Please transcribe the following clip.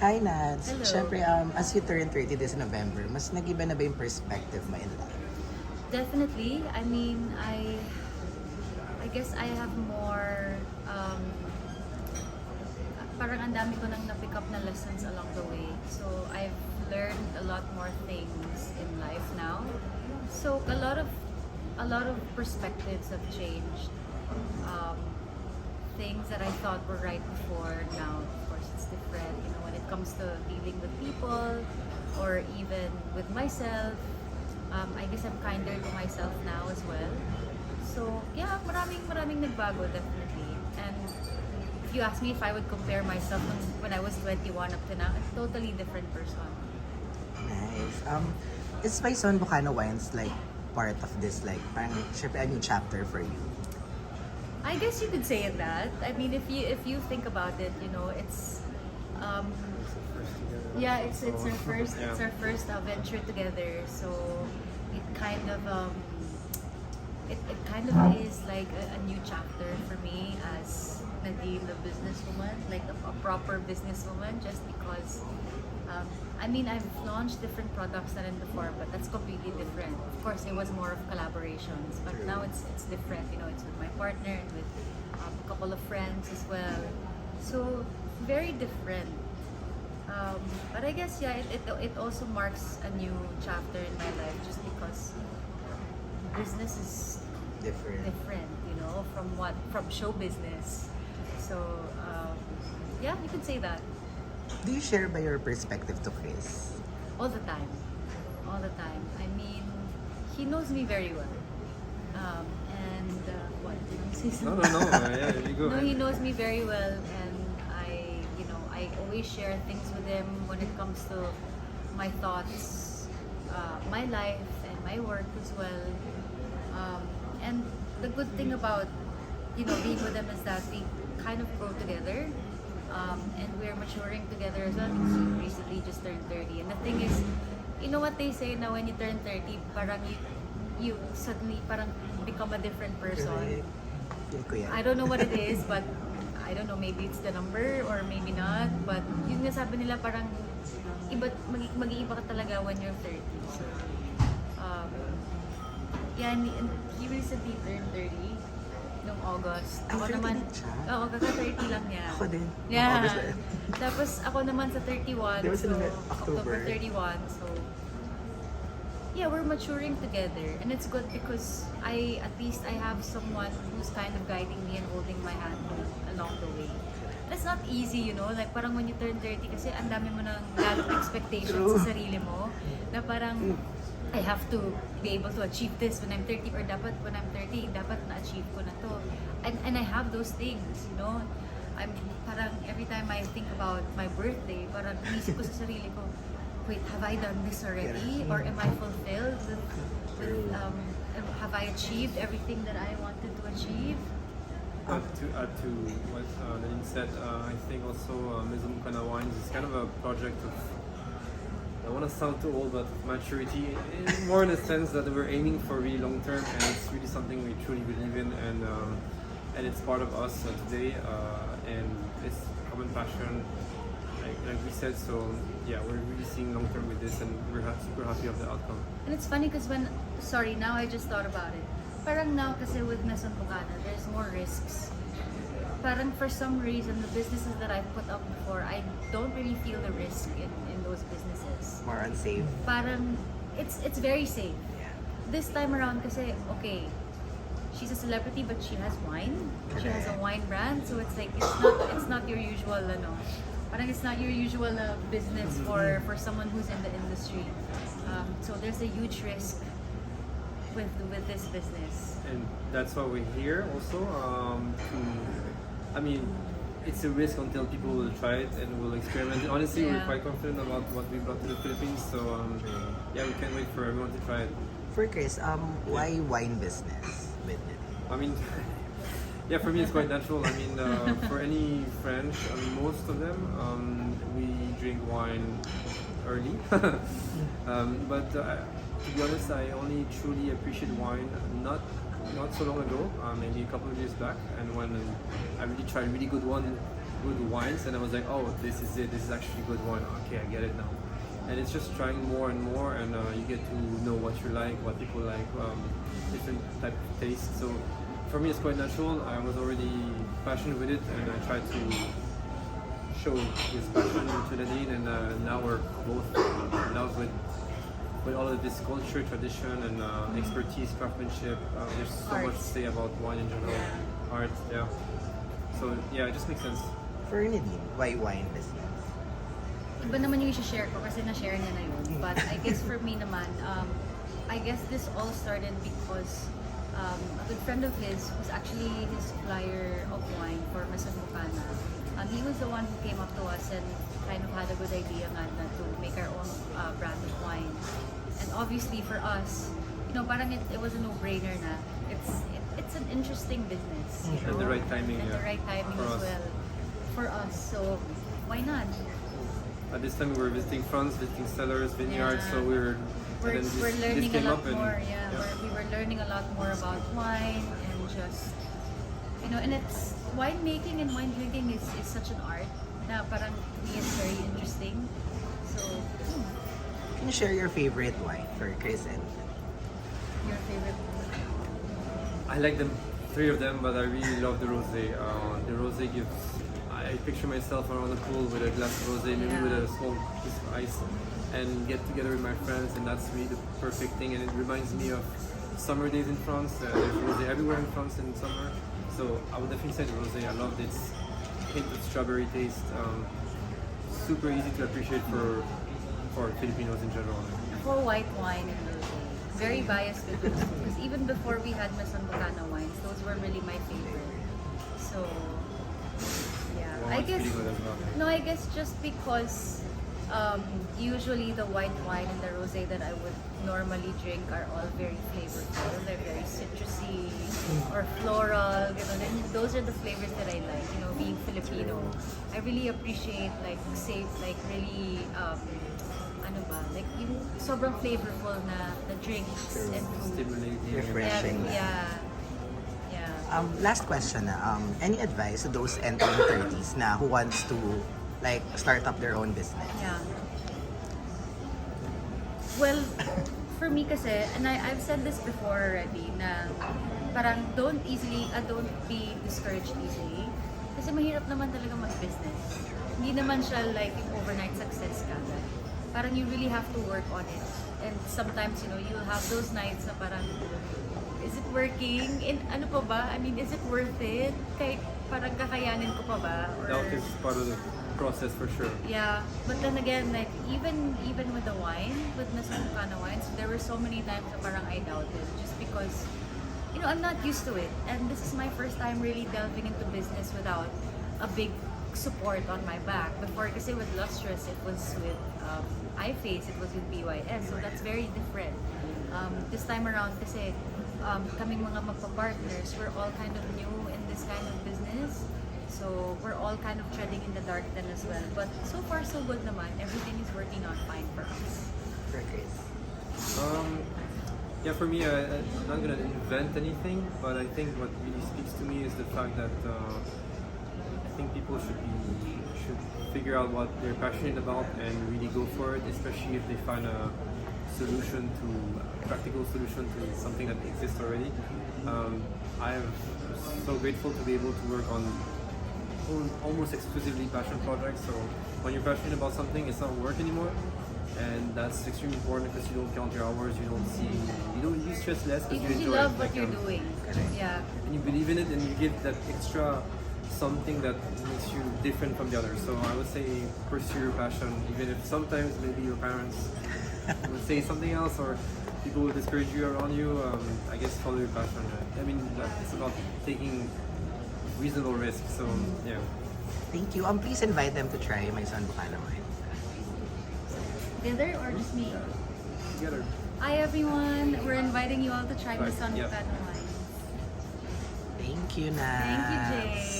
Hi, Nads. Hello. Siyempre, as you turn 30 this November, mas nag-iba na ba yung perspective mo in life? Definitely. I guess I have more, parang ang dami ko nang na-pick up na lessons along the way. So, I've learned a lot more things in life now. So, a lot of perspectives have changed. Um, Things that I thought were right before, now, of course, it's different. You know, when it comes to dealing with people or even with myself, I guess I'm kinder to myself now as well. So, yeah, maraming nagbago, definitely. And if you ask me if I would compare myself when I was 21 up to now, a totally different person. Nice. Is Bison Bocano Wines like part of this, like, parang, syempre, a new chapter for you? I guess you could say that. I mean, if you think about it, you know, it's yeah, it's our first venture together. So it kind of it kind of is like a new chapter for me as Nadine, the businesswoman, like a proper businesswoman. Just because I mean, I've launched different products than in before, but that's completely different. Of course, it was more of collaborations, but now it's different. You know, it's with my partner and with a couple of friends as well. So very different. But I guess yeah, it also marks a new chapter in my life, just because business is different. You know, from show business. So yeah, you could say that. Do you share by your perspective to Chris? All the time. All the time. I mean, he knows me very well. And what did you say? No. Yeah, you go No, ahead. he knows me very well, and I always share things with him when it comes to my thoughts, my life, and my work as well. And the good thing about being with him is that we kind of grow together. And we're maturing together as well, because he recently just turned 30. And the thing is, you know what they say now, when you turn 30, parang you suddenly parang become a different person. Feel ko yan. I don't know what it is, but I don't know, maybe it's the number or maybe not. But yun nga sabi nila, parang mag-iiba ka talaga when you're 30. So, yeah, and he recently turned 30 noong August. Ay, Ako 30 naman, din siya? oo, kaka-30 lang niya. Ako din. Yeah. August eh. Tapos ako naman sa 31, Di ba so sila October October? 31. So yeah, we're maturing together, and it's good because at least I have someone who's kind of guiding me and holding my hand along the way. And it's not easy, you know, like parang when you turn 30 kasi ang dami mo ng lalong expectations True. sa sarili mo, na parang I have to be able to achieve this when I'm 30, or dapat when I'm 30, dapat na-achieve ko na to. And I have those things, you know. I'm parang every time I think about my birthday, parang inisip ko sa sarili ko, wait, have I done this already? Or am I fulfilled have I achieved everything that I wanted to achieve? To add to what Nadine said, I think also Maison Bocano Wines is kind of a project of, I want to sound too old, but maturity, more in the sense that we're aiming for really long term, and it's really something we truly believe in, and it's part of us today, and it's common passion, like we said. So yeah, we're really seeing long term with this, and we're super happy of the outcome. And it's funny because now I just thought about it. Parang now kasi with Maison Bocano, there's more risks. Parang for some reason, the businesses that I've put up before, I don't really feel the risk in those businesses. More unsafe. Parang it's very safe. This time around kasi, okay, she's a celebrity but she has wine. She has a wine brand, so it's like it's not your usual parang it's not your usual business for someone who's in the industry. So there's a huge risk with this business. And that's why we're here also. I mean, it's a risk until people will try it and will experiment. Honestly, we're Yeah. quite confident about what we brought to the Philippines. So yeah, we can't wait for everyone to try it. For Chris, why wine business with it? I mean, yeah, for me it's quite natural. I mean, for any French, most of them, we drink wine early. But to be honest, I only truly appreciate wine not so long ago, maybe a couple of years back, and when I really tried a really good one good wines, and I was like, oh, this is it. This is actually good wine. Okay, I get it now. And it's just trying more and more, and you get to know what you like, what people like, different type of taste. So for me, it's quite natural. I was already passionate with it, and I tried to show his passion to Nadine, and now we're both in love with all of this culture, tradition, and expertise, craftsmanship. There's so much to say about wine in general. Art, yeah. So yeah, it just makes sense. For Nadine, why wine business? Iba naman yung i-share ko kasi na-share niya na yun. But I guess for me naman, I guess this all started because a good friend of his was actually his supplier of wine for Masan Bukana. He was the one who came up to us and kind of had a good idea nga na to make our own brand of wine. And obviously for us, you know, parang it was a no-brainer na it's an interesting business. You And know? the right timing, And yeah. the right timing For as us. well for us. So why not? At this time, we were visiting France, visiting cellars, vineyards, Yeah. so We're learning a came lot up and- more. Yeah, we were learning a lot more about wine and just, you know, and it's winemaking and wine drinking is such an art na parang to me it's very interesting. So, Can you share your favorite wine for Chris and your favorite one? I like them, three of them, but I really love the rosé. The rosé gives. I picture myself around the pool with a glass of rosé, maybe Yeah. with a small piece of ice, and get together with my friends, and that's really the perfect thing. And it reminds me of summer days in France. There's rosé everywhere in France in summer, so I would definitely say the rosé. I love its hint of strawberry taste. Super easy to appreciate for Filipinos in general. For white wine and rosé, very biased with those because even before we had Masan Bukana wines, those were really my favorite. So, yeah, Wow, I it's guess. pretty good as well. No, I guess just because usually the white wine and the rosé that I would normally drink are all very flavorful. They're very citrusy or floral. You know, then those are the flavors that I like. You know, being Filipino, I really appreciate like safe, like really ano ba, like yung sobrang flavorful na drinks and food. Stimulating. Refreshing. Yeah. Last question na, any advice to those entering 30s na who wants to like start up their own business? Yeah. Well, for me kasi, and I've said this before already, na parang don't be discouraged easily. Kasi mahirap naman talaga mag-business. Hindi naman siya like yung overnight success ka. Parang you really have to work on it. And sometimes, you know, you'll have those nights na parang, is it working? And ano pa ba? I mean, is it worth it? Kahit parang kakayanin ko pa ba? Or, Doubt is part of the process for sure. yeah, but then again, like even with the wine, with Masan Bukana wines, there were so many times na parang I doubted just because, you know, I'm not used to it, and this is my first time really delving into business without a big support on my back. Before, kasi with Lustrous, it was with iFace, it was with BYS, so that's very different. This time around, kasi kaming mga magpa-partners, we're all kind of new in this kind of business. So we're all kind of treading in the dark then as well. But so far so good naman. Everything is working out fine for us. For Chris. Yeah, for me, I'm not gonna invent anything, but I think what really speaks to me is the fact that I think people should figure out what they're passionate about and really go for it, especially if they find a practical solution to something that exists already. I'm so grateful to be able to work on almost exclusively passion projects. So when you're passionate about something, it's not work anymore, and that's extremely important because you don't count your hours, you stress less because you You enjoy love it. what Like, you're doing. Yeah. and you believe in it, and you give that extra something that makes you different from the others. So I would say pursue your passion, even if sometimes maybe your parents would say something else or people will discourage you around you. I guess follow your passion. I mean, it's about taking reasonable risks. So yeah. Thank you. Please invite them to try my Masan Bukana wine. Together or just me? Together. Hi everyone. We're inviting you all to try Right, Masan yeah. Bukana wine. Thank you, na. Thank you, Jay.